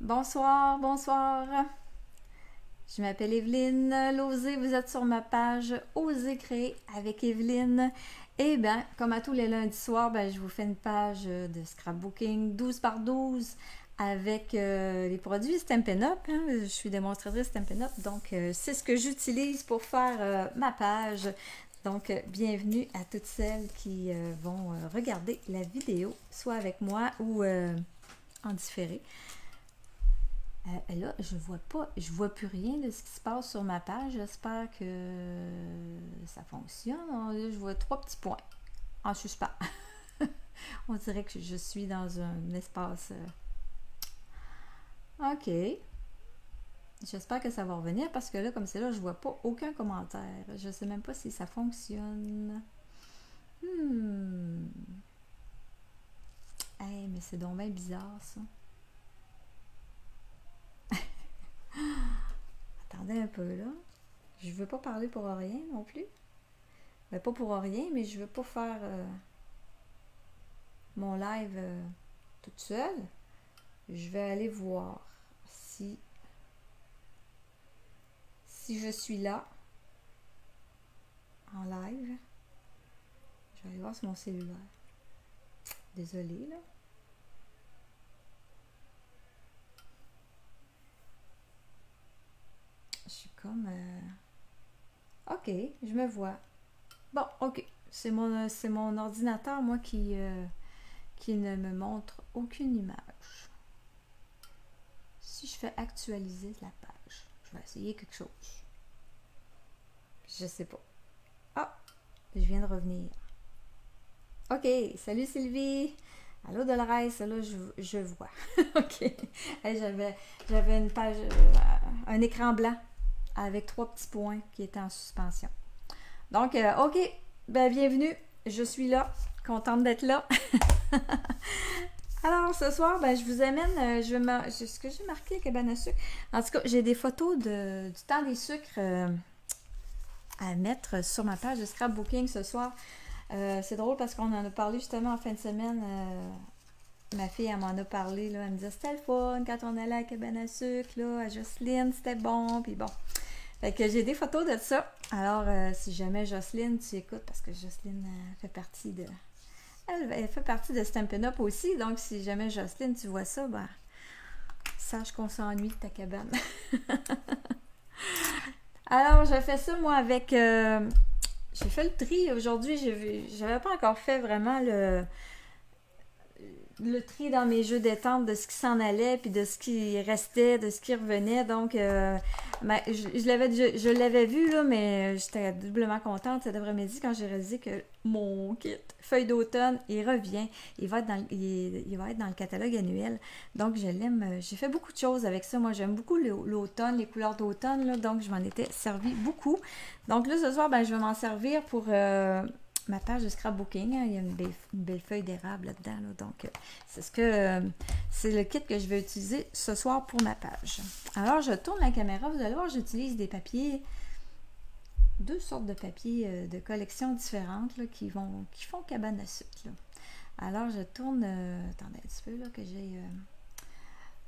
Bonsoir, bonsoir. Je m'appelle Evelyne Lauzé, vous êtes sur ma page Oser créer avec Evelyne. Et bien, comme à tous les lundis soirs, je vous fais une page de scrapbooking 12 par 12 avec les produits Stampin' Up. Je suis démonstratrice Stampin' Up, donc c'est ce que j'utilise pour faire ma page. Donc, bienvenue à toutes celles qui vont regarder la vidéo, soit avec moi ou en différé. Là, je vois plus rien de ce qui se passe sur ma page. J'espère que ça fonctionne. Là, je vois 3 petits points en suspens. On dirait que je suis dans un espace. OK. J'espère que ça va revenir parce que là, comme c'est là, je vois pas aucun commentaire. Je sais même pas si ça fonctionne. Hey, mais c'est donc bien bizarre, ça. Attendez un peu, là. Je veux pas parler pour rien non plus. Ben, pas pour rien, mais je veux pas faire mon live toute seule. Je vais aller voir si je suis là en live. Je vais aller voir sur mon cellulaire. Désolée, là. Je suis comme... OK, je me vois. Bon, OK. C'est mon ordinateur, moi, qui ne me montre aucune image. Si je fais actualiser la page, je vais essayer quelque chose. Je sais pas. Ah, je viens de revenir. OK, salut Sylvie. Allô Dolores, là je vois. OK. Hey, j'avais une page, un écran blanc avec 3 petits points qui étaient en suspension. Donc, OK, bienvenue. Je suis là, contente d'être là. Alors, ce soir, je vous amène, ce que j'ai marqué, cabane à sucre. En tout cas, j'ai des photos du temps des sucres à mettre sur ma page de scrapbooking ce soir. C'est drôle parce qu'on en a parlé justement en fin de semaine. Ma fille, elle m'en a parlé. Là, elle me disait c'était le fun quand on allait à la cabane à sucre, là, à Jocelyne, c'était bon. Puis bon. Fait que j'ai des photos de ça. Alors, si jamais Jocelyne, tu écoutes, parce que Jocelyne fait partie de. Elle fait partie de Stampin' Up aussi. Donc, si jamais Jocelyne, tu vois ça, sache qu'on s'ennuie de ta cabane. Alors, je fais ça, moi, avec. J'ai fait le tri aujourd'hui. J'avais pas encore fait vraiment le tri dans mes jeux détente de ce qui s'en allait, puis de ce qui restait, de ce qui revenait. Donc, je l'avais vu, là, mais j'étais doublement contente cet après-midi quand j'ai réalisé que mon kit feuille d'automne, il revient. Il va être dans le catalogue annuel. Donc, je l'aime. J'ai fait beaucoup de choses avec ça. Moi, j'aime beaucoup l'automne, les couleurs d'automne, là, donc je m'en étais servi beaucoup. Donc là, ce soir, je vais m'en servir pour... ma page de scrapbooking, il y a une belle feuille d'érable là-dedans, là, donc c'est le kit que je vais utiliser ce soir pour ma page. Alors je tourne la caméra, vous allez voir, j'utilise des papiers, 2 sortes de papiers de collections différentes là, qui font cabane à sucre. Là. Alors je tourne, attendez un petit peu là que j'ai.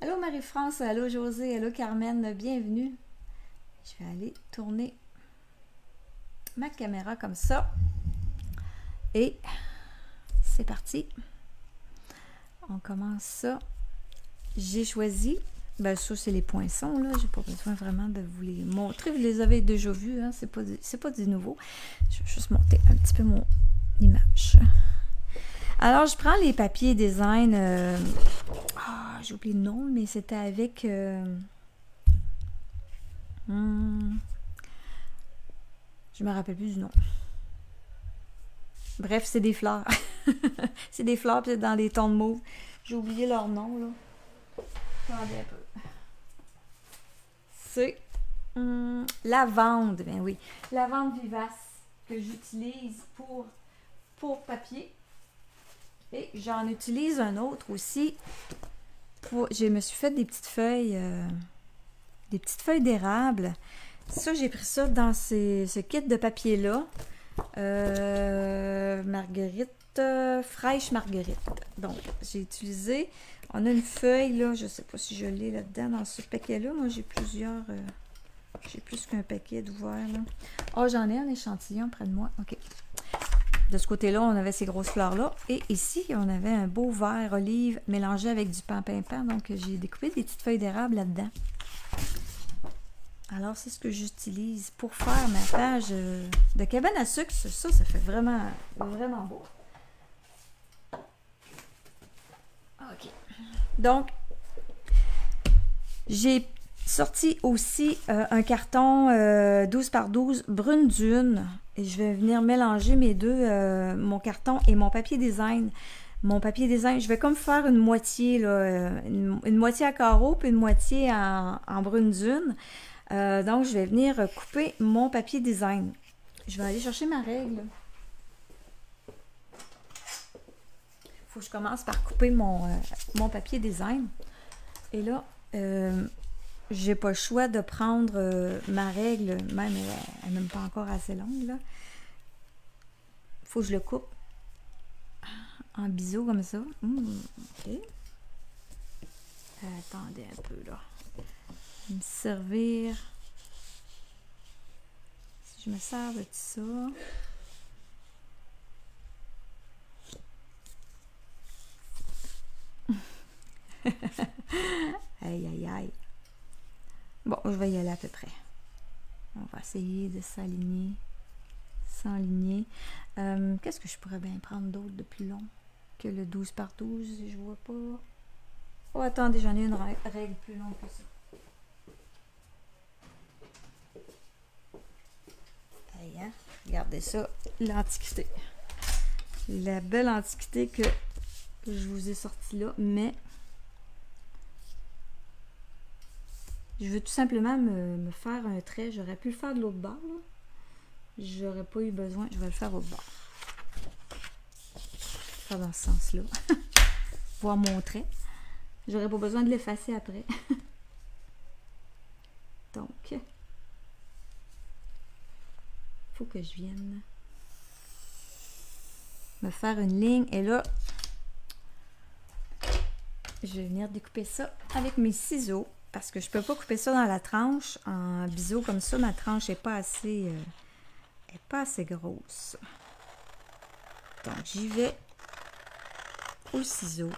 Allô Marie-France, allô José, allô Carmen, bienvenue. Je vais aller tourner ma caméra comme ça. Et c'est parti. On commence ça. J'ai choisi, ça c'est les poinçons, là. J'ai pas besoin vraiment de vous les montrer. Vous les avez déjà vus, hein? C'est pas du nouveau. Je vais juste monter un petit peu mon image. Alors, je prends les papiers design. J'ai oublié le nom, mais c'était avec... Je me rappelle plus du nom. Bref, c'est des fleurs. C'est des fleurs, puis c'est dans des tons de mauve. J'ai oublié leur nom, là. Attendez un peu. C'est lavande, ben oui. Lavande vivace que j'utilise pour papier. Et j'en utilise un autre aussi. Je me suis fait des petites feuilles d'érable. Ça, j'ai pris ça dans ce kit de papier-là. Marguerite fraîche marguerite. Donc, j'ai utilisé, on a une feuille, là, je ne sais pas si je l'ai là-dedans, dans ce paquet-là. Moi, j'ai plusieurs, j'ai plus qu'un paquet d'ouvert, là. Oh, j'en ai un échantillon près de moi. OK. De ce côté-là, on avait ces grosses fleurs-là. Et ici, on avait un beau vert olive mélangé avec du pain-pain-pain. Donc, j'ai découpé des petites feuilles d'érable là-dedans. Alors, c'est ce que j'utilise pour faire ma page de cabane à sucre. Ça fait vraiment, vraiment beau. OK. Donc, j'ai sorti aussi un carton 12 par 12 brune dune. Et je vais venir mélanger mes deux, mon carton et mon papier design. Mon papier design, je vais comme faire une moitié, là, une moitié à carreaux puis une moitié en brune dune. Donc, je vais venir couper mon papier design. Je vais aller chercher ma règle. Il faut que je commence par couper mon papier design. Et là, j'ai pas le choix de prendre ma règle, même elle n'est même pas encore assez longue, là. Il faut que je le coupe en biseau comme ça. OK. Attendez un peu, là. Me servir. Si je me sers de ça. Aïe, aïe, aïe. Bon, je vais y aller à peu près. On va essayer de s'aligner. S'enligner. Qu'est-ce que je pourrais bien prendre d'autre de plus long que le 12 par 12? Je vois pas. Oh, attendez, j'en ai une règle plus longue que ça. Aïe, hein? Regardez ça, l'Antiquité. La belle Antiquité que je vous ai sortie là, mais je veux tout simplement me faire un trait. J'aurais pu le faire de l'autre bord, là. J'aurais pas eu besoin. Je vais le faire au bord. Faire dans ce sens-là. Voir mon trait. J'aurais pas besoin de l'effacer après. Donc, faut que je vienne me faire une ligne. Et là, je vais venir découper ça avec mes ciseaux. Parce que je peux pas couper ça dans la tranche en biseau comme ça. Ma tranche n'est pas assez, grosse. Donc, j'y vais au ciseau.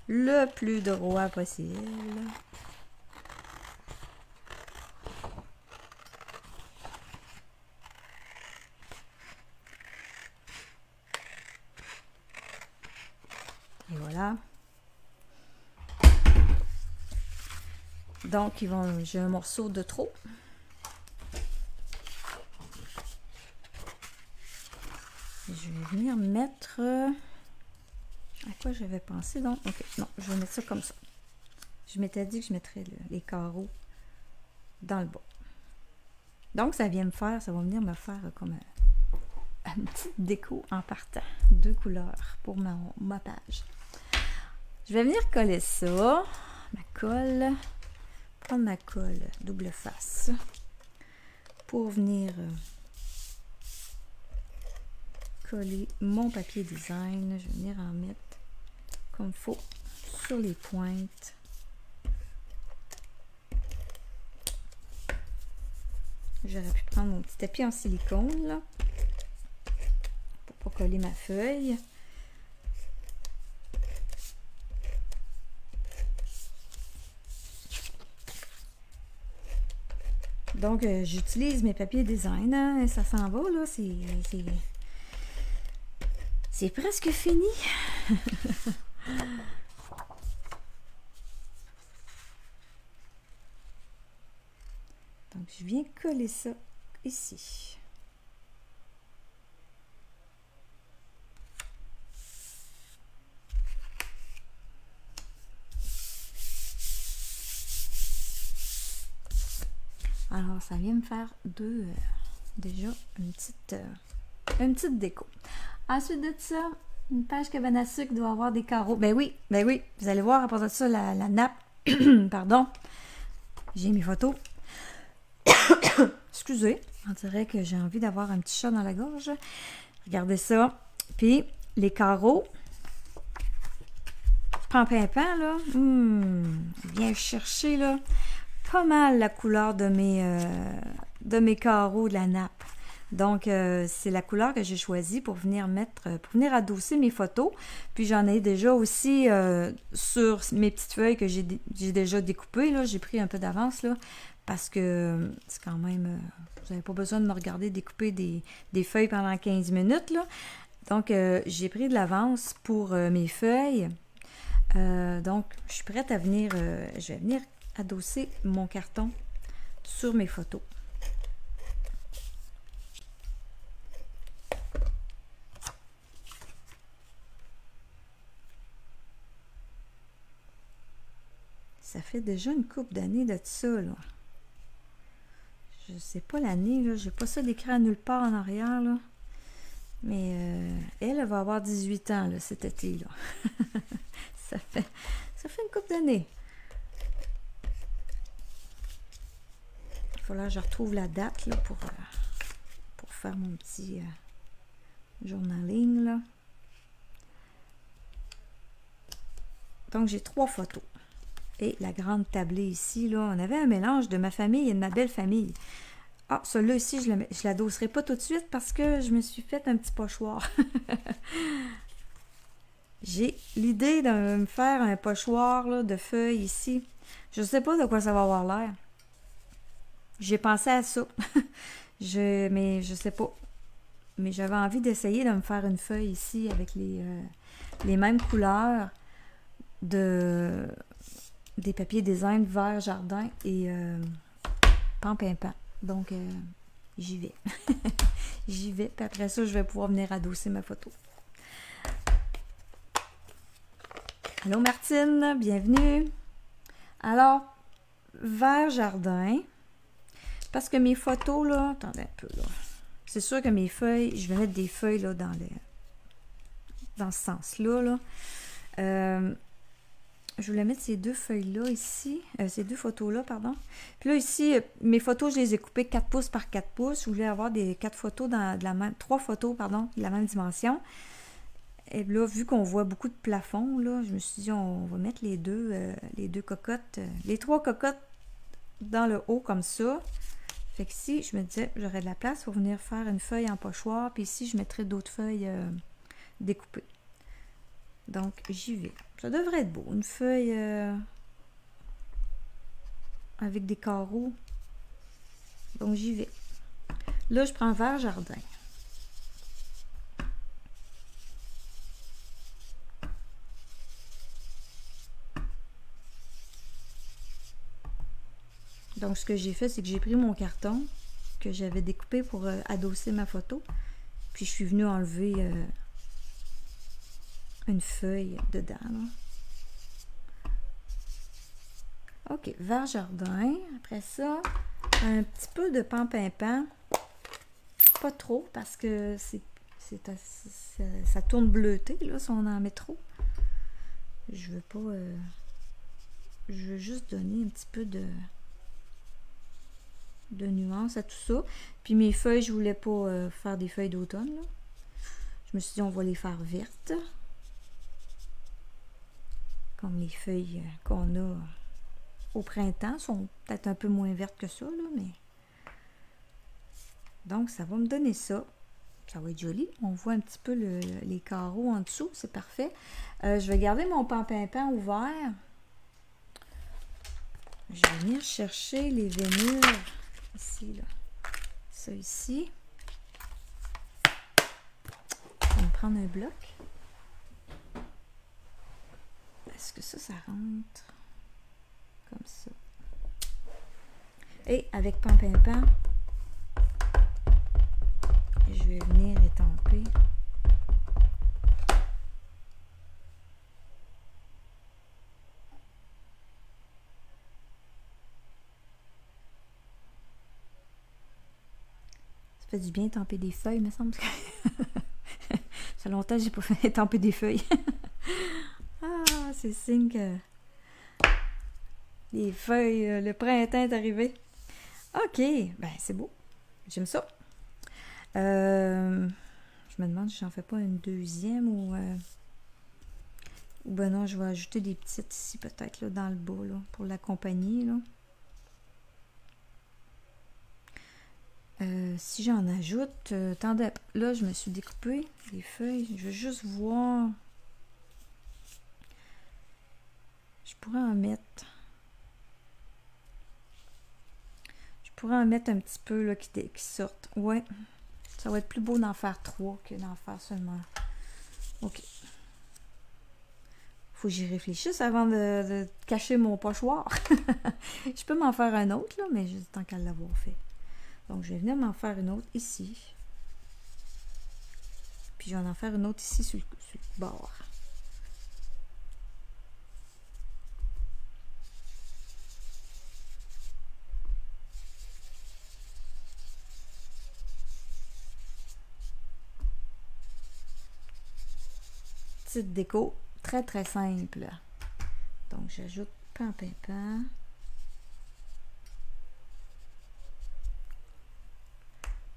Le plus droit possible. Et voilà. Donc, j'ai un morceau de trop. Je vais venir mettre... À quoi j'avais pensé donc? Ok, non, je vais mettre ça comme ça. Je m'étais dit que je mettrais les carreaux dans le bas. Donc, ça va venir me faire comme une petite déco en partant. 2 couleurs pour ma page. Je vais venir coller ça. Ma colle. Prendre ma colle double face. Pour venir coller mon papier design. Je vais venir en mettre comme il faut sur les pointes. J'aurais pu prendre mon petit tapis en silicone là, pour pas coller ma feuille. Donc, j'utilise mes papiers design. Hein, ça s'en va, là. C'est presque fini. Donc, je viens coller ça ici. Alors, ça vient me faire déjà une petite déco. Ensuite de ça, une page cabane à sucre doit avoir des carreaux. Ben oui, vous allez voir, à part de ça, la nappe, pardon, j'ai mes photos. Excusez, on dirait que j'ai envie d'avoir un petit chat dans la gorge. Regardez ça. Puis, les carreaux. Pampin, là. Viens chercher, là, pas mal la couleur de mes carreaux de la nappe. Donc, c'est la couleur que j'ai choisie pour venir adosser mes photos. Puis, j'en ai déjà aussi sur mes petites feuilles que j'ai déjà découpées, là. J'ai pris un peu d'avance, là, parce que c'est quand même... vous n'avez pas besoin de me regarder découper des feuilles pendant 15 minutes, là. Donc, j'ai pris de l'avance pour mes feuilles. Donc, je suis prête à venir... je vais venir adosser mon carton sur mes photos. Ça fait déjà une couple d'années de ça, là. Je sais pas l'année, là. J'ai pas ça d'écrit à nulle part en arrière, là. Mais elle va avoir 18 ans, là, cet été, là. ça fait une couple d'années. Il faut là que je retrouve la date, là, pour faire mon petit journaling, là. Donc, j'ai 3 photos. Et la grande tablée ici, là, on avait un mélange de ma famille et de ma belle famille. Ah, celle-là ici, je ne la doserai pas tout de suite parce que je me suis fait un petit pochoir. J'ai l'idée de me faire un pochoir là, de feuilles ici. Je ne sais pas de quoi ça va avoir l'air. J'ai pensé à ça. Mais je sais pas. Mais j'avais envie d'essayer de me faire une feuille ici avec les mêmes couleurs des papiers design vert jardin et pampin. Donc, j'y vais. J'y vais. Puis après ça, je vais pouvoir venir adosser ma photo. Allô Martine, bienvenue. Alors, vert jardin. Parce que mes photos, là, attendez un peu, là. C'est sûr que mes feuilles, je vais mettre des feuilles, là, dans ce sens-là, là. Je voulais mettre ces 2 feuilles-là ici, ces 2 photos-là, pardon. Puis là, ici, mes photos, je les ai coupées 4 pouces par 4 pouces. Je voulais avoir des 4 photos de la même, 3 photos, pardon, de la même dimension. Et là, vu qu'on voit beaucoup de plafonds, là, je me suis dit, on va mettre les deux cocottes, les 3 cocottes dans le haut comme ça. Fait que ici, je me disais, j'aurais de la place pour venir faire une feuille en pochoir. Puis ici, je mettrais d'autres feuilles découpées. Donc, j'y vais. Ça devrait être beau. Une feuille avec des carreaux. Donc, j'y vais. Là, je prends vert jardin. Donc, ce que j'ai fait, c'est que j'ai pris mon carton que j'avais découpé pour adosser ma photo. Puis, je suis venue enlever une feuille dedans, là. OK, vert jardin. Après ça, un petit peu de pampin. Pas trop, parce que ça tourne bleuté, là, si on en met trop. Je veux pas... je veux juste donner un petit peu de nuance à tout ça. Puis mes feuilles, je voulais pas faire des feuilles d'automne, là. Je me suis dit, on va les faire vertes. Comme les feuilles qu'on a au printemps sont peut-être un peu moins vertes que ça, là, mais... Donc, ça va me donner ça. Ça va être joli. On voit un petit peu les carreaux en dessous. C'est parfait. Je vais garder mon pampin ouvert. Je vais venir chercher les vénures. Ici, là. Ça ici. Je vais me prendre un bloc. Est-ce que ça rentre? Comme ça. Et avec pampin, je vais venir étamper. Ça fait du bien étamper des feuilles, me semble. Ça fait longtemps que j'ai pas fait étamper des feuilles. Ah, c'est signe que les feuilles, le printemps est arrivé. OK, ben c'est beau. J'aime ça. Je me demande si j'en fais pas une deuxième ou ben non, je vais ajouter des petites ici peut-être là dans le bas là, pour l'accompagner là. Si j'en ajoute, attendez, là je me suis découpé les feuilles, je veux juste voir. Je pourrais en mettre. Je pourrais en mettre un petit peu là qui sortent. Ouais, ça va être plus beau d'en faire 3 que d'en faire seulement. OK. Faut que j'y réfléchisse avant de cacher mon pochoir. Je peux m'en faire un autre, là, mais juste tant qu'à l'avoir fait. Donc, je vais venir m'en faire une autre ici. Puis, je vais en faire une autre ici sur le bord. Petite déco, très très simple. Donc, j'ajoute pan.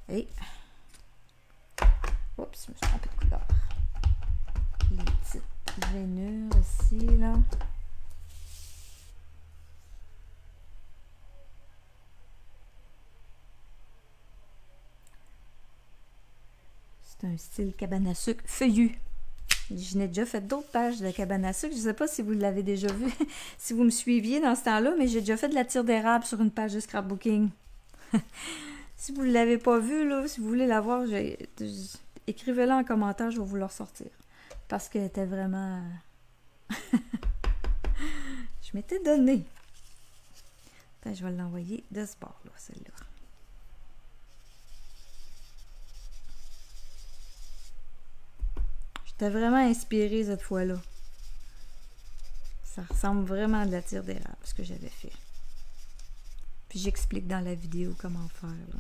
Et, oups, je me suis trompée de couleur. Les petites rainures ici, là. C'est un style cabane à sucre feuillu. Je n'ai déjà fait d'autres pages de cabane à sucre. Je ne sais pas si vous l'avez déjà vu, si vous me suiviez dans ce temps-là, mais j'ai déjà fait de la tire d'érable sur une page de scrapbooking. Si vous ne l'avez pas vu, là, si vous voulez la voir, écrivez-la en commentaire, je vais vous la ressortir. Parce qu'elle était vraiment... Je m'étais donné. Attends, je vais l'envoyer de ce bord-là, celle-là. J'étais vraiment inspirée cette fois-là. Ça ressemble vraiment à de la tire d'érable, ce que j'avais fait. Puis j'explique dans la vidéo comment faire, là.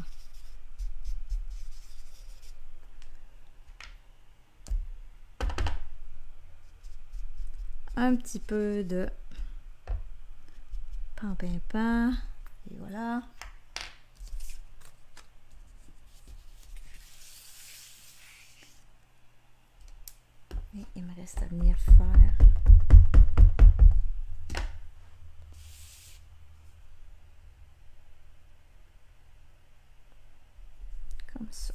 Un petit peu de pan. Et voilà. Et il me reste à venir faire comme ça.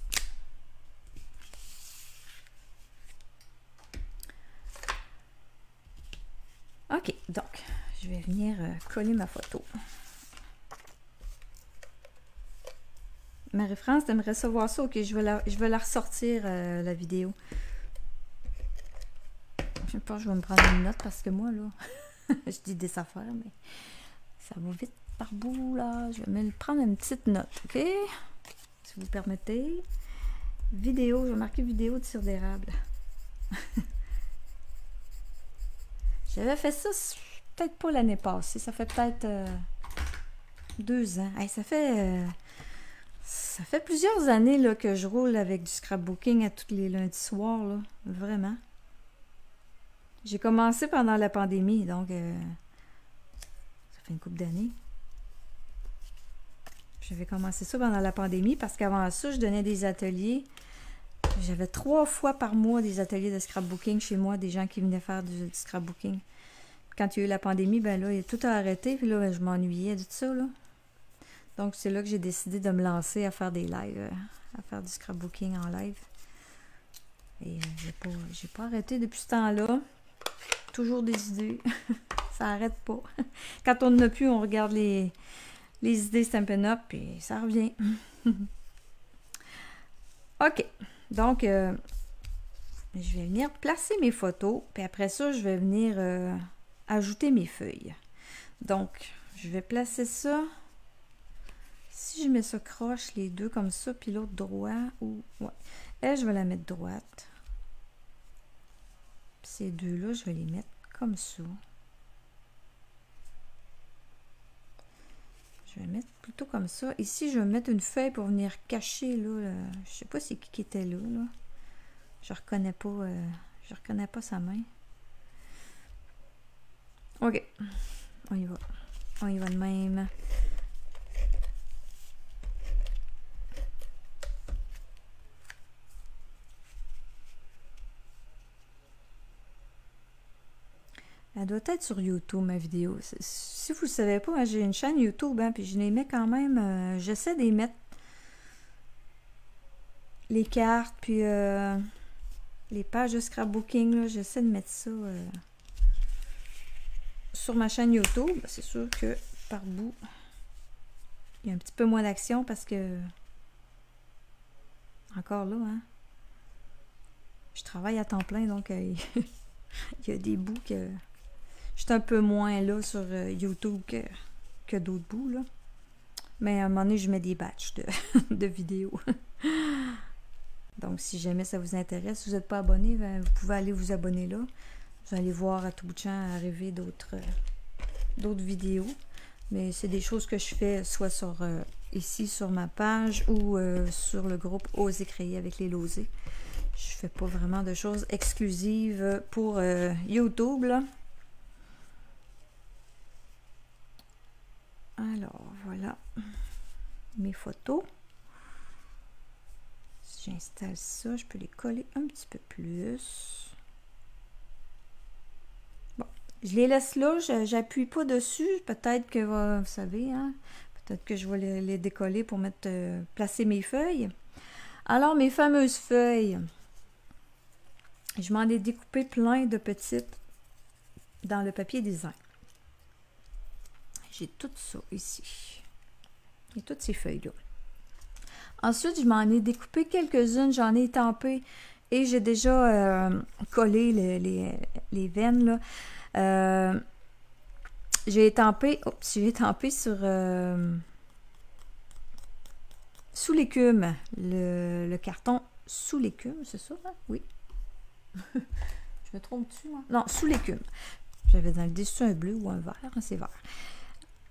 OK, donc, je vais venir coller ma photo. Marie-France, t'aimerais savoir ça? OK, je vais la ressortir, la vidéo. Je sais pas, je vais me prendre une note parce que moi, là, je dis des affaires, mais ça va vite par bout, là. Je vais me prendre une petite note, OK? Si vous permettez. Vidéo, je vais marquer vidéo de tire d'érable. J'avais fait ça peut-être pas l'année passée. Ça fait peut-être 2 ans. Hey, ça fait plusieurs années là, que je roule avec du scrapbooking à tous les lundis soirs. Là. Vraiment. J'ai commencé pendant la pandémie, donc ça fait une couple d'années. J'avais commencé ça pendant la pandémie parce qu'avant ça, je donnais des ateliers. J'avais 3 fois par mois des ateliers de scrapbooking chez moi, des gens qui venaient faire du scrapbooking. Quand il y a eu la pandémie, ben là, tout a arrêté, puis là, ben, je m'ennuyais de tout ça, là. Donc, c'est là que j'ai décidé de me lancer à faire des lives, à faire du scrapbooking en live. Et j'ai pas arrêté depuis ce temps-là. Toujours des idées. Ça arrête pas. Quand on n'en a plus, on regarde les idées Stampin' Up, et ça revient. OK. Donc, je vais venir placer mes photos, puis après ça, je vais venir ajouter mes feuilles. Donc, je vais placer ça. Si je mets ça croche, les deux comme ça, puis l'autre droit, ou... Ouais. Elle, je vais la mettre droite. Puis ces deux-là, je vais les mettre comme ça. Je vais mettre plutôt comme ça. Ici, je vais mettre une feuille pour venir cacher, là. Je sais pas c'est qui était là, là. Je reconnais pas sa main. OK. On y va. On y va de même. Elle doit être sur YouTube, ma vidéo. Si vous ne savez pas, hein, j'ai une chaîne YouTube, hein, puis je les mets quand même... j'essaie d'y mettre les cartes, puis les pages de scrapbooking, j'essaie de mettre ça sur ma chaîne YouTube. C'est sûr que par bout, il y a un petit peu moins d'action parce que... Encore là, hein? Je travaille à temps plein, donc il y a des bouts que... Je suis un peu moins là sur YouTube que d'autres bouts, là. Mais à un moment donné, je mets des batchs de vidéos. Donc, si jamais ça vous intéresse, si vous n'êtes pas abonné, ben, vous pouvez aller vous abonner là. Vous allez voir à tout bout de champ arriver d'autres vidéos. Mais c'est des choses que je fais soit sur ici sur ma page ou sur le groupe Oser créer avec les Losés. Je fais pas vraiment de choses exclusives pour YouTube, là. Alors, voilà mes photos. Si j'installe ça, je peux les coller un petit peu plus. Bon, je les laisse là, j'appuie pas dessus. Peut-être que, vous savez, hein, peut-être que je vais les décoller pour mettre, placer mes feuilles. Alors, mes fameuses feuilles, je m'en ai découpé plein de petites dans le papier design. J'ai tout ça ici. Et toutes ces feuilles-là. Ensuite, je m'en ai découpé quelques-unes, j'en ai étampé et j'ai déjà collé les veines, là. J'ai étampé sur sous l'écume, le carton sous l'écume, c'est ça, hein? Oui. Je me trompe-tu, moi? Non, sous l'écume. J'avais dans le dessus un bleu ou un vert, hein, c'est vert.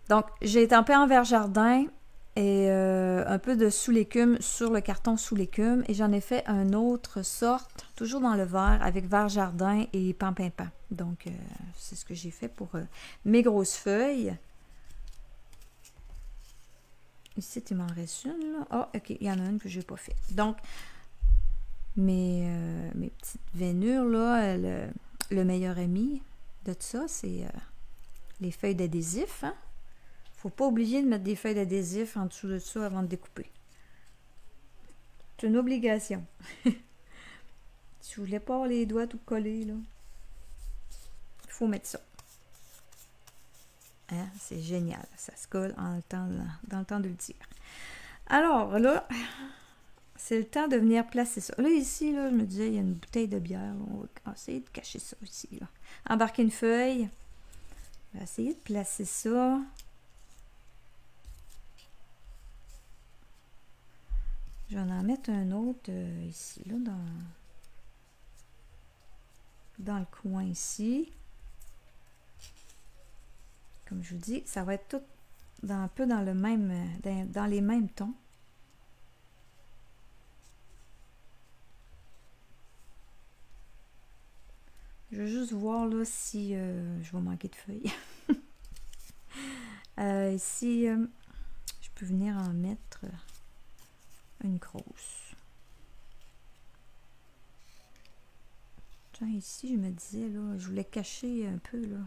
Donc, j'ai étampé en vert jardin et un peu de sous l'écume sur le carton sous l'écume. Et j'en ai fait un autre sorte, toujours dans le vert, avec vert jardin et pampimpan. Donc, c'est ce que j'ai fait pour mes grosses feuilles. Ici, il m'en reste une, là. Ah, ok, il y en a une que je n'ai pas fait. Donc, mes petites veinures, là, le meilleur ami de tout ça, c'est les feuilles d'adhésif, hein? Faut pas oublier de mettre des feuilles d'adhésif en dessous de ça avant de découper. C'est une obligation. Si vous voulez pas avoir les doigts tout collés, là, il faut mettre ça. Hein? C'est génial. Ça se colle dans le temps de le dire. Alors, là, c'est le temps de venir placer ça. Là, ici, là, je me disais, il y a une bouteille de bière. Là. On va essayer de cacher ça ici. Là. Embarquer une feuille. On va essayer de placer ça. Je vais en mettre un autre ici, là, dans le coin ici. Comme je vous dis, ça va être tout un peu dans le même, dans les mêmes tons. Je veux juste voir là si je vais manquer de feuilles. Ici, je peux venir en mettre une grosse. Tiens, ici, je me disais, là, je voulais cacher un peu, là.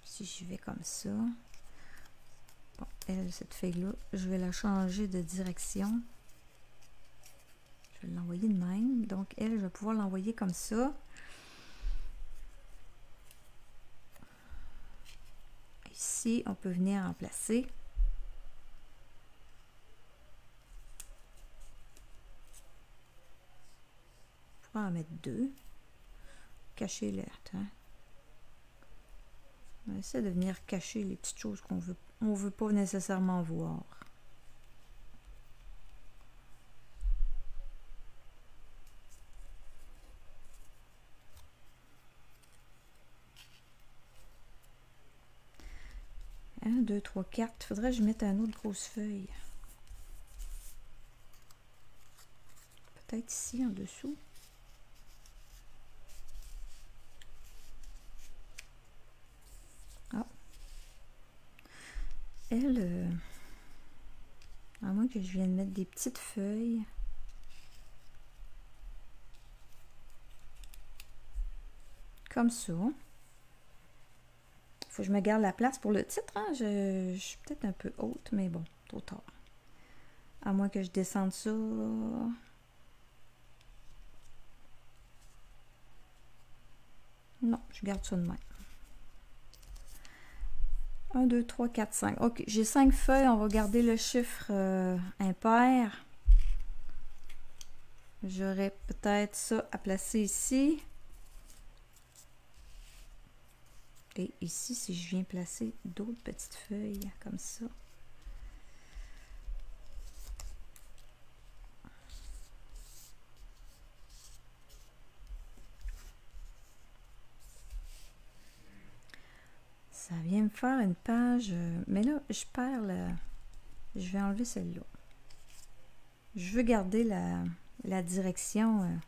Si j'y vais comme ça. Bon, elle, cette feuille-là, je vais la changer de direction. Je vais l'envoyer de même. Donc, elle, je vais pouvoir l'envoyer comme ça. Ici, on peut venir en placer. On pourra en mettre deux. Cacher l'air. Hein? On essaie de venir cacher les petites choses on veut pas nécessairement voir. Un, deux, trois, quatre. Faudrait que je mette un autre grosse feuille. Peut-être ici en dessous. Ah. Elle, à moins que je vienne mettre des petites feuilles. comme ça. Faut que je me garde la place pour le titre. Hein? Je suis peut-être un peu haute, mais bon, trop tard. À moins que je descende ça. Non, je garde ça de même. 1, 2, 3, 4, 5. Ok, j'ai 5 feuilles. On va garder le chiffre impair. J'aurais peut-être ça à placer ici. Et ici, si je viens placer d'autres petites feuilles comme ça. Ça vient me faire une page. Mais là, je perds la... Je vais enlever celle-là. Je veux garder la direction.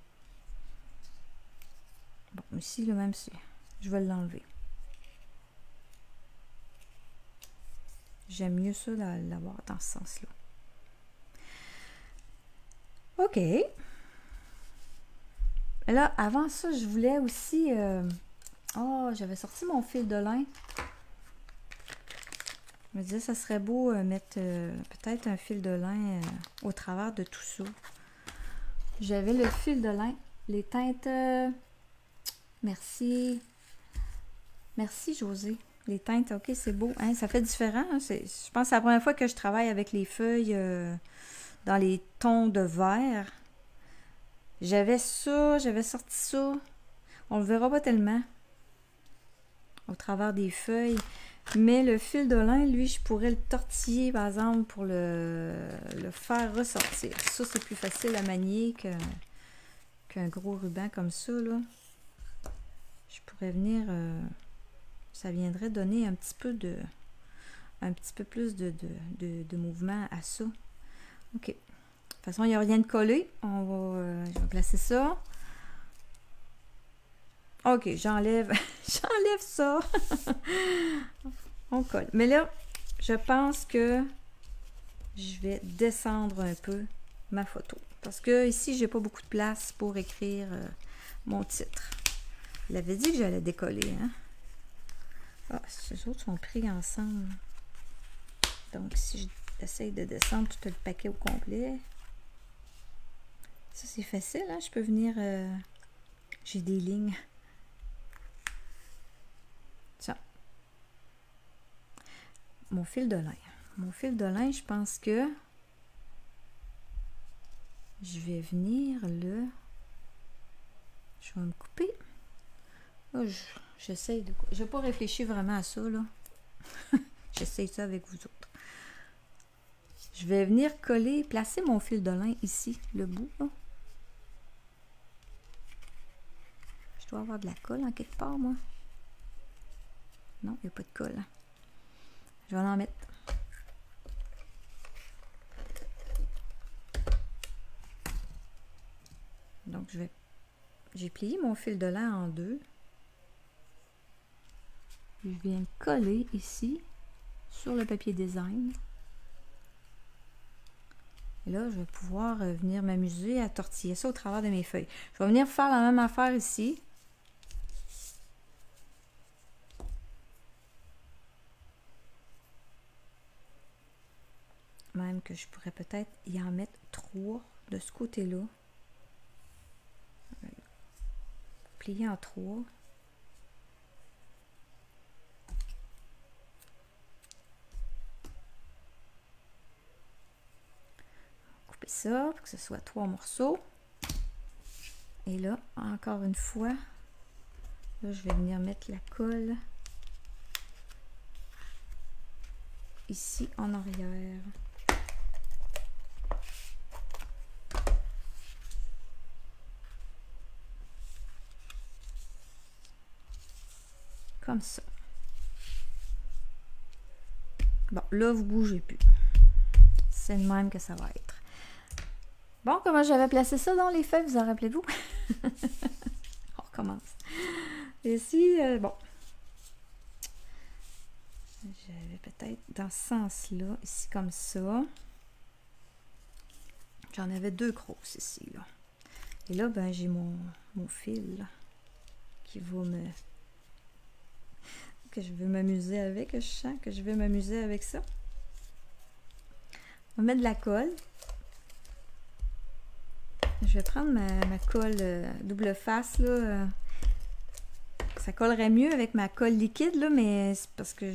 Bon, ici, le même si. Je vais l'enlever. J'aime mieux ça l'avoir dans ce sens-là. OK. Là, avant ça, je voulais aussi... Oh, j'avais sorti mon fil de lin. Je me disais, ça serait beau mettre peut-être un fil de lin au travers de tout ça. J'avais le fil de lin, les teintes... merci. Merci, José. Les teintes, ok, c'est beau. Hein? Ça fait différent. Hein? Je pense que c'est la première fois que je travaille avec les feuilles dans les tons de vert. J'avais ça, j'avais sorti ça. On le verra pas tellement au travers des feuilles. Mais le fil de lin, lui, je pourrais le tortiller, par exemple, pour le faire ressortir. Ça, c'est plus facile à manier qu'un gros ruban comme ça, là. Je pourrais venir... ça viendrait donner un petit peu plus de mouvement à ça. OK. De toute façon, il n'y a rien de collé. Je vais placer ça. OK, j'enlève ça. On colle. Mais là, je pense que je vais descendre un peu ma photo. Parce que ici, j'ai pas beaucoup de place pour écrire mon titre. Je l'avais dit que j'allais décoller, hein? Ah, ces autres sont pris ensemble. Donc, si j'essaye de descendre tout le paquet au complet, ça c'est facile, hein? Je peux venir... j'ai des lignes. Tiens. Mon fil de lin. Mon fil de lin, je pense que je vais venir là. Je vais me couper. Oh, j'essaye de... Je n'ai pas réfléchi vraiment à ça, là. J'essaye ça avec vous autres. Je vais venir coller, placer mon fil de lin ici, le bout, là. Je dois avoir de la colle en quelque part, moi. Non, il n'y a pas de colle. Hein. Je vais en mettre. Donc, j'ai plié mon fil de lin en deux. Je viens coller ici sur le papier design. Et là, je vais pouvoir venir m'amuser à tortiller ça au travers de mes feuilles. Je vais venir faire la même affaire ici. Même que je pourrais peut-être y en mettre 3 de ce côté-là. Plier en 3. Couper ça pour que ce soit 3 morceaux. Et là, encore une fois, là, je vais venir mettre la colle ici en arrière. Comme ça. Bon, là, vous bougez plus. C'est le même que ça va être. Bon, comment j'avais placé ça dans les feuilles, vous en rappelez-vous? On recommence. Ici, bon. J'avais peut-être dans ce sens-là, ici comme ça. J'en avais 2 grosses ici, là. Et là, ben, j'ai mon fil qui va me... que je veux m'amuser avec. Je sens que je vais m'amuser avec ça. On va mettre de la colle. Je vais prendre ma colle double face, là. Ça collerait mieux avec ma colle liquide, là, mais c'est parce que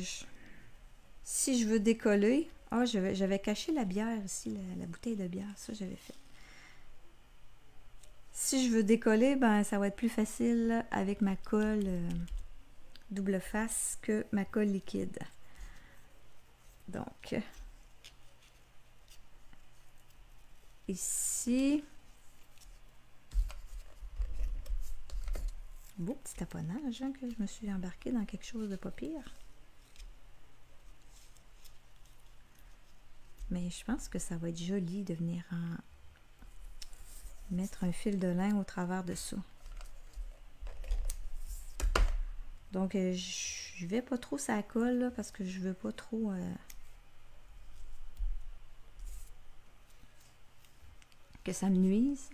si je veux décoller... Ah, j'avais caché la bière ici, la bouteille de bière. Ça, j'avais fait. Si je veux décoller, ben ça va être plus facile avec ma colle double face que ma colle liquide. Donc, ici, beau petit taponnage, hein, que je me suis embarquée dans quelque chose de pas pire. Mais je pense que ça va être joli de venir mettre un fil de lin au travers de ça. Donc, je vais pas trop ça colle là, parce que je veux pas trop que ça me nuise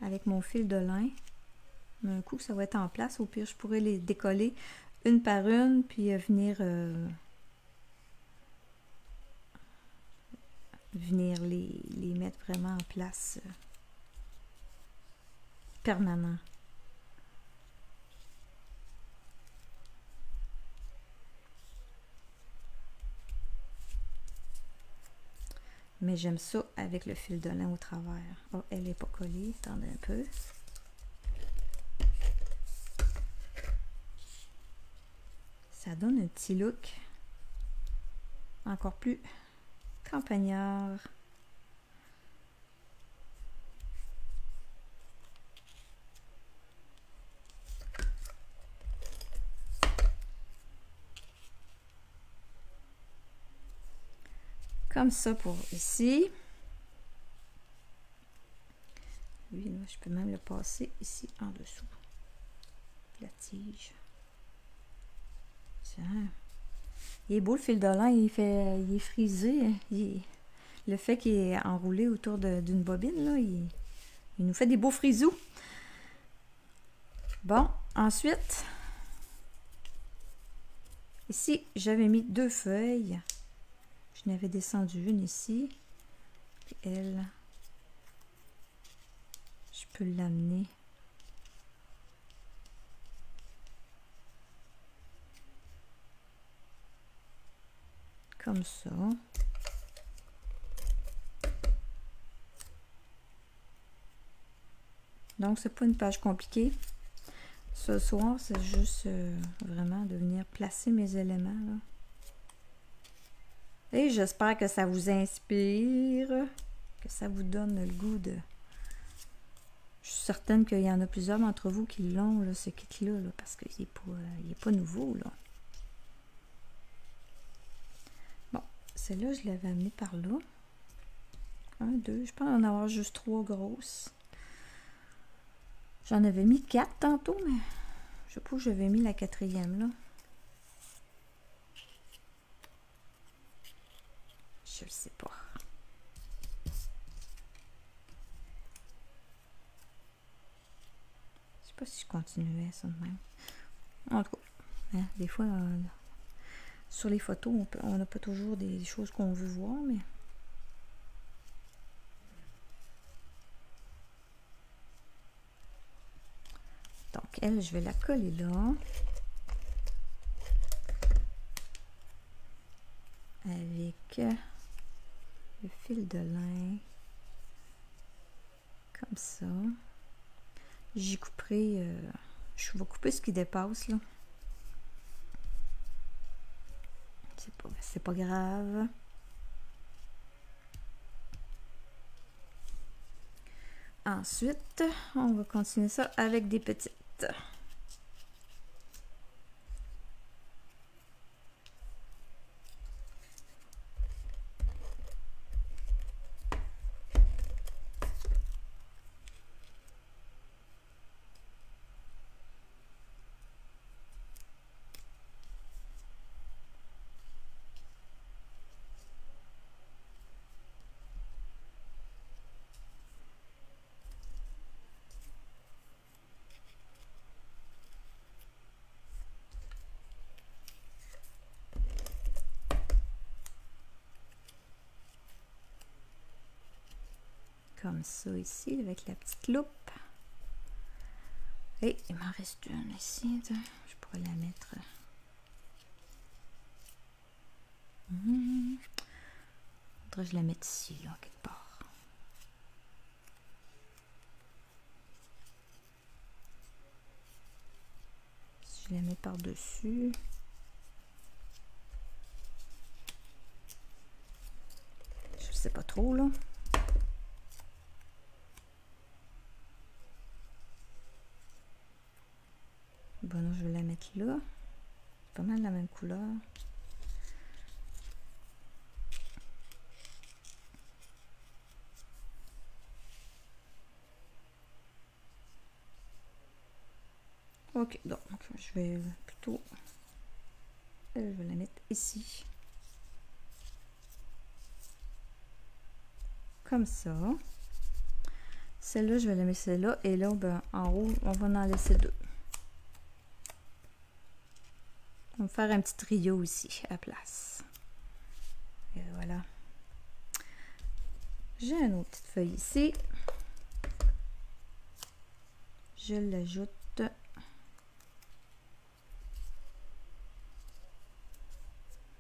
avec mon fil de lin. Mais un coup que ça va être en place, au pire, je pourrais les décoller une par une, puis venir les mettre vraiment en place permanent. Mais j'aime ça avec le fil de lin au travers. Oh, elle n'est pas collée. Attendez un peu. Ça donne un petit look encore plus campagnard. Comme ça pour ici. Lui, là, je peux même le passer ici en dessous. La tige. Tiens. Il est beau le fil de lin, il est frisé. Le fait qu'il est enroulé autour d'une bobine, là, il nous fait des beaux frisous. Bon, ensuite, ici, j'avais mis 2 feuilles. Je n'avais descendu une ici. Puis elle, je peux l'amener. Comme ça. Donc, c'est pas une page compliquée. Ce soir, c'est juste vraiment de venir placer mes éléments, là. Et j'espère que ça vous inspire, que ça vous donne le goût de... Je suis certaine qu'il y en a plusieurs d'entre vous qui l'ont, là, ce kit-là, là, parce qu'il n'est pas nouveau, là. Bon, celle-là, je l'avais amenée par là. 1, 2, je pense en avoir juste 3 grosses. J'en avais mis 4 tantôt, mais je sais pas où j'avais mis la 4e, là. Je ne sais pas. Je sais pas si je continuais ça de même. En tout cas, hein, des fois, sur les photos, on n'a pas toujours des choses qu'on veut voir, mais... Donc, elle, je vais la coller là. Avec le fil de lin. Comme ça. J'y couperai... je vais couper ce qui dépasse, là. C'est pas grave. Ensuite, on va continuer ça avec des petites. comme ça ici, avec la petite loupe. Et il m'en reste une ici. Je pourrais la mettre... Faudrait que je la mette ici, là, quelque part. Si je la mets par-dessus... Je sais pas trop, là. Bon, non, je vais la mettre là. C'est pas mal la même couleur. Ok, donc je vais plutôt... Je vais la mettre ici. Comme ça. Celle-là, je vais la mettre celle-là. Et là, ben, en haut, on va en laisser deux. On va faire un petit trio ici, à la place. Et voilà. J'ai une autre petite feuille ici. Je l'ajoute.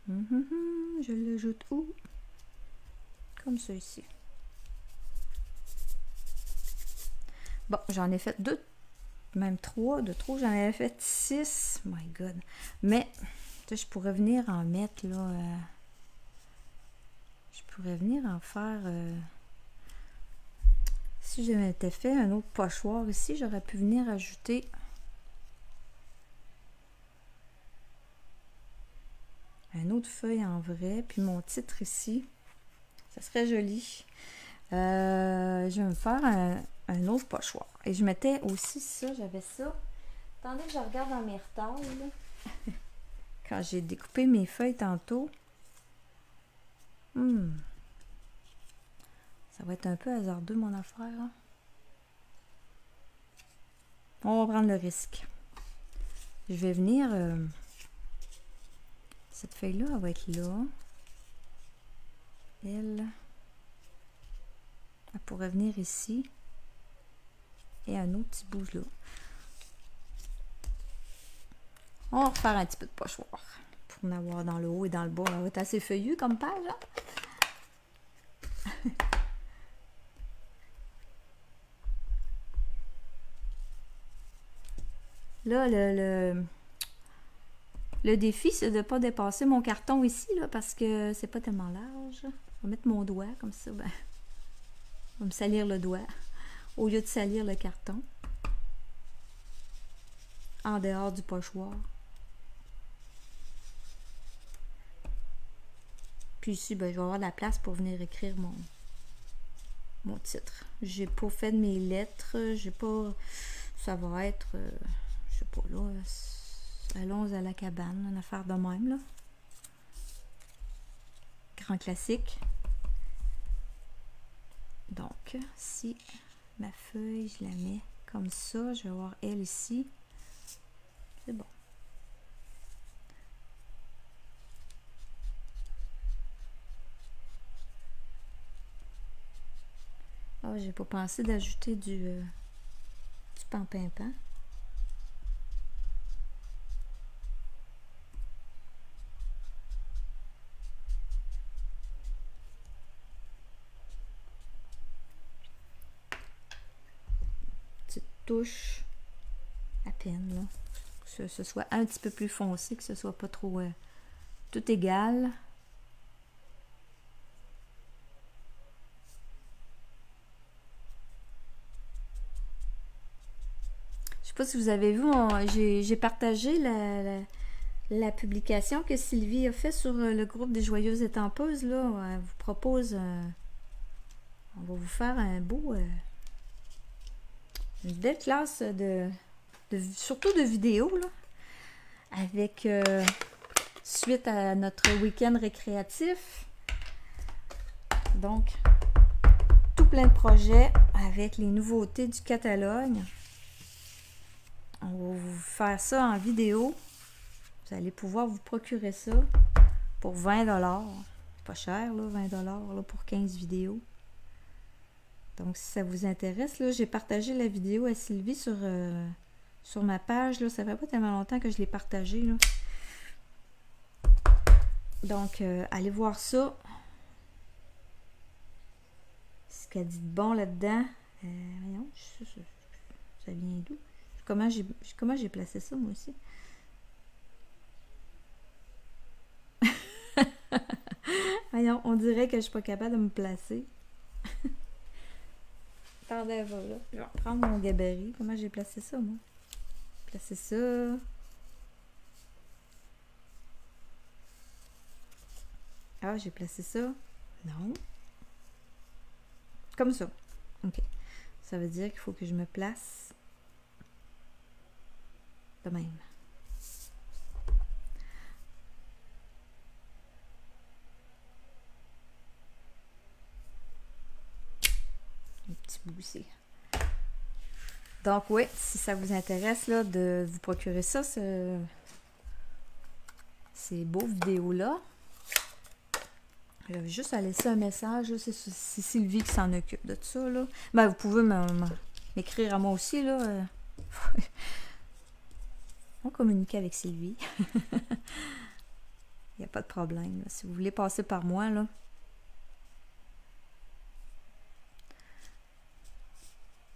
Je l'ajoute où? Comme ça ici. Bon, j'en ai fait deux, même trois de trop. J'en avais fait 6. My God. Mais, tu sais, je pourrais venir en mettre, là. Je pourrais venir en faire... si je m'étais fait un autre pochoir ici, j'aurais pu venir ajouter... une autre feuille en vrai, puis mon titre ici. Ça serait joli. Je vais me faire un autre pochoir. Et je mettais aussi ça, j'avais ça. Attendez que je regarde dans mes retails. Quand j'ai découpé mes feuilles tantôt. Ça va être un peu hasardeux mon affaire. Hein? On va prendre le risque. Je vais venir... cette feuille-là, elle va être là. Elle pourrait venir ici. Et un autre petit bout là. On va refaire un petit peu de pochoir. Pour en avoir dans le haut et dans le bas. Elle va être assez feuillue comme page. Hein? Là, le défi, c'est de ne pas dépasser mon carton ici, là, parce que c'est pas tellement large. Je vais mettre mon doigt, comme ça, ben, je vais me salir le doigt, au lieu de salir le carton. En dehors du pochoir. Puis ici, ben, je vais avoir de la place pour venir écrire mon titre. J'ai pas fait de mes lettres, j'ai pas... Ça va être, je sais pas, là... Allons à la cabane, une affaire de même, là. Grand classique. Donc, si ma feuille, je la mets comme ça, je vais avoir elle ici. C'est bon. Oh, j'ai pas pensé d'ajouter du pain-pain-pain. Touche à peine, là. Que ce soit un petit peu plus foncé, que ce soit pas trop tout égal. Je sais pas si vous avez vu, j'ai partagé la publication que Sylvie a fait sur le groupe des Joyeuses Étampeuses, là. Elle vous propose, on va vous faire un beau... une belle classe surtout de vidéos, là, avec suite à notre week-end récréatif. Donc, tout plein de projets avec les nouveautés du catalogue. On va vous faire ça en vidéo. Vous allez pouvoir vous procurer ça pour 20 $. Pas cher, là, 20 $ là, pour 15 vidéos. Donc, si ça vous intéresse, là, j'ai partagé la vidéo à Sylvie sur ma page. Là. Ça fait pas tellement longtemps que je l'ai partagée. Là. Donc, allez voir ça. Ce qu'elle dit de bon là-dedans. Voyons, ça vient d'où? Comment j'ai placé ça, moi aussi? Voyons, on dirait que je suis pas capable de me placer. Attendez, voilà. Je vais reprendre mon gabarit. Comment j'ai placé ça, moi? Placer ça. Ah, j'ai placé ça. Non. Comme ça. OK. Ça veut dire qu'il faut que je me place de même. Un petit bout ici. Donc, oui, si ça vous intéresse là, de vous procurer ça, ces beaux vidéos-là, j'avais juste à laisser un message. C'est Sylvie qui s'en occupe de ça. Là. Ben, vous pouvez m'écrire à moi aussi. Là. On communique avec Sylvie. Il n'y a pas de problème. Là. Si vous voulez passer par moi, là.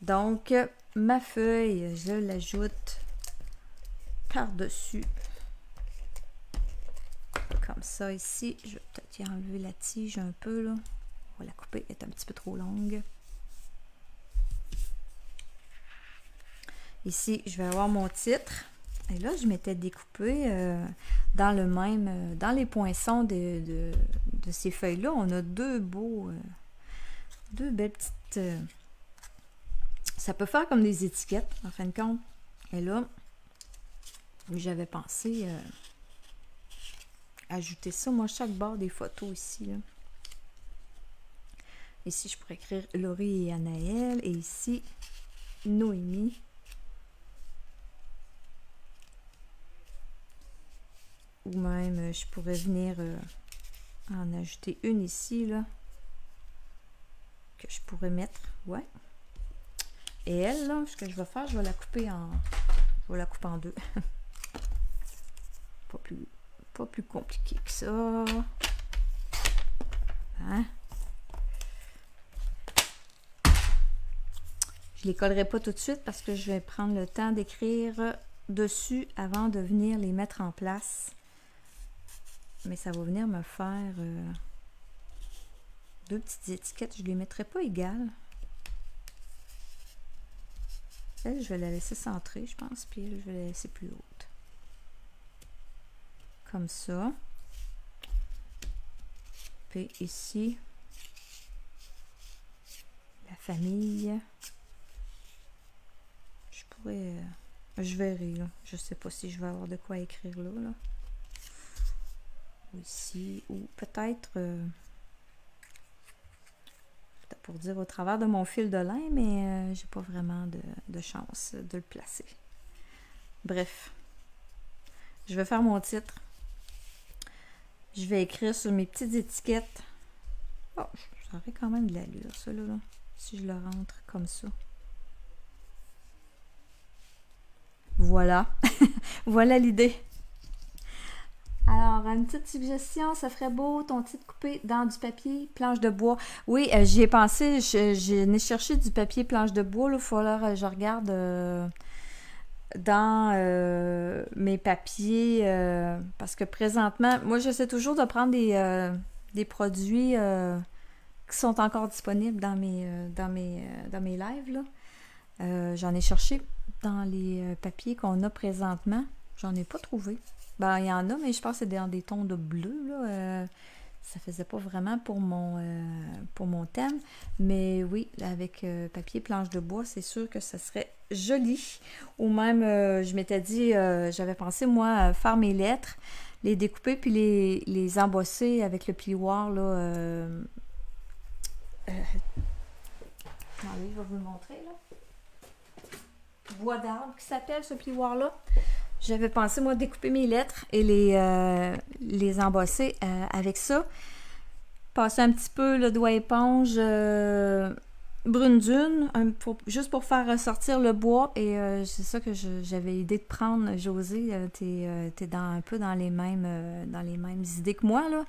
Donc, ma feuille, je l'ajoute par-dessus. Comme ça ici. Je vais peut-être y enlever la tige un peu. Là. On va la couper, elle est un petit peu trop longue. Ici, je vais avoir mon titre. Et là, je m'étais découpé dans le même, dans les poinçons de ces feuilles-là. On a deux belles petites... ça peut faire comme des étiquettes, en fin de compte. Et là, j'avais pensé ajouter ça. Moi, chaque bord des photos ici. Là. Ici, je pourrais écrire Laurie et Anaël. Et ici, Noémie. Ou même, je pourrais venir en ajouter une ici, là. Que je pourrais mettre. Ouais. Et elle, là, ce que je vais faire, je vais la couper en... Je vais la couper en deux. Pas plus compliqué que ça. Hein? Je les collerai pas tout de suite parce que je vais prendre le temps d'écrire dessus avant de venir les mettre en place. Mais ça va venir me faire deux petites étiquettes. Je ne les mettrai pas égales. Elle, je vais la laisser centrée, je pense. Puis elle, je vais la laisser plus haute. Comme ça. Puis ici, la famille. Je pourrais... je verrai, là. Je ne sais pas si je vais avoir de quoi écrire là. Ou ici. Ou peut-être... pour dire au travers de mon fil de lin, mais j'ai pas vraiment de chance de le placer. Bref. Je vais faire mon titre. Je vais écrire sur mes petites étiquettes. Oh, ça aurait quand même de l'allure, ça, là, si je le rentre comme ça. Voilà. Voilà l'idée. Alors, une petite suggestion, ça ferait beau ton titre coupé dans du papier planche de bois. Oui, j'y ai pensé, j'ai cherché du papier planche de bois. Il faut alors je regarde dans mes papiers parce que présentement, moi j'essaie toujours de prendre des produits qui sont encore disponibles dans mes lives. Là. J'en ai cherché dans les papiers qu'on a présentement. J'en ai pas trouvé. Ben, il y en a, mais je pense que c'est dans des tons de bleu. Là. Ça faisait pas vraiment pour mon thème. Mais oui, avec papier planche de bois, c'est sûr que ça serait joli. Ou même, je m'étais dit, j'avais pensé, moi, faire mes lettres, les découper puis les embosser avec le plioir. Là, attendez, je vais vous le montrer. Là. Bois d'arbre qui s'appelle ce plioir-là. J'avais pensé, moi, découper mes lettres et les embosser avec ça. Passer un petit peu le doigt éponge brune dune, juste pour faire ressortir le bois. Et c'est ça que j'avais l'idée de prendre, Josée. T'es un peu dans les mêmes idées que moi, là.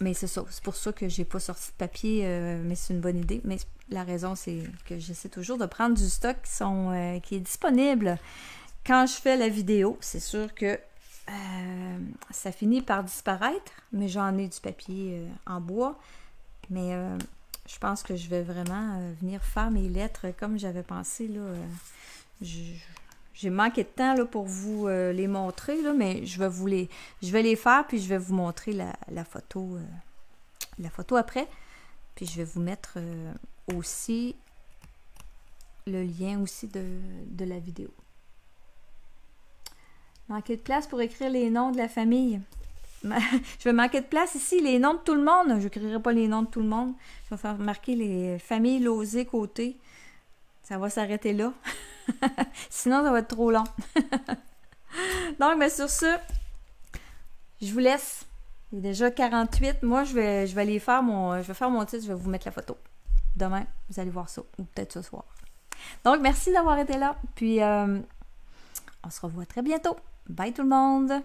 Mais c'est ça. C'est pour ça que j'ai pas sorti de papier, mais c'est une bonne idée. Mais la raison, c'est que j'essaie toujours de prendre du stock qui est disponible. Quand je fais la vidéo, c'est sûr que ça finit par disparaître, mais j'en ai du papier en bois. Mais je pense que je vais vraiment venir faire mes lettres comme j'avais pensé, là. J'ai manqué de temps là, pour vous les montrer, là, mais je vais les faire, puis je vais vous montrer la photo après. Puis je vais vous mettre aussi le lien aussi de la vidéo. Manquer de place pour écrire les noms de la famille. Je vais manquer de place ici, les noms de tout le monde. Je n'écrirai pas les noms de tout le monde. Je vais faire marquer les familles Lozé côté. Ça va s'arrêter là. Sinon, ça va être trop long. Donc, mais sur ce, je vous laisse. Il est déjà 48. Moi, je vais faire mon titre. Je vais vous mettre la photo. Demain, vous allez voir ça. Ou peut-être ce soir. Donc, merci d'avoir été là. Puis, on se revoit très bientôt. Bye tout le monde!